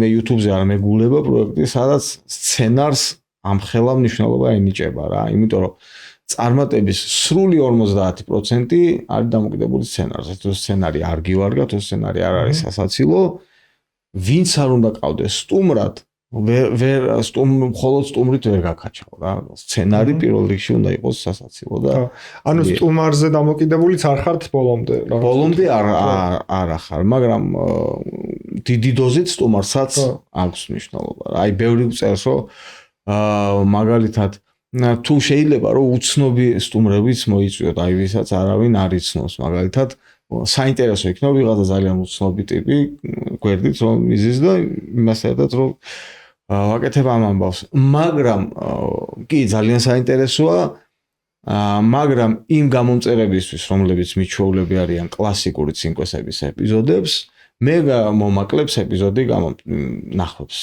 მე YouTube-ზე არ მეგულება პროექტი, სადაც სცენარს ამხელა მნიშვნელობა ენიჭება რა, იმიტომ რომ წარმატების სრული 50% არის დამოკიდებული სცენარზე. თუ სცენარი არ გივარგა, თუ სცენარი არ არის სასაცილო, ვინც არ უნდა ყავდეს სტუმრად, მხოლოდ სტუმრით ვერ გაქაჩავ რა. სცენარი პირველ რიგში უნდა იყოს სასაცილო და ანუ სტუმარზე დამოკიდებულიც არ ხართ ბოლომდე რა. ბოლომდე არ ხარ, მაგრამ დიდი დოზით სტუმარსაც აქვს მნიშვნელობა. აი ბევრი წერს რომ მაგალითად თუ შეიძლება რომ უცნობი სტუმრებიც მოიწვიოთ, აი ვისაც არავინ არ იცნობს, მაგალითად საინტერესო იქნება ვიღაცა ძალიან უცნობი ტიპი გვერდით რომ მიზის და იმას ერთად რომ ვაკეთებ ამ ამბავს, მაგრამ კი ძალიან საინტერესოა, მაგრამ იმ გამომწერებისთვის, რომლებიც მიჩვეულები არიან კლასიკური ცინკვესების ეპიზოდებს, მე მომაკლებს ეპიზოდი ნახვებს.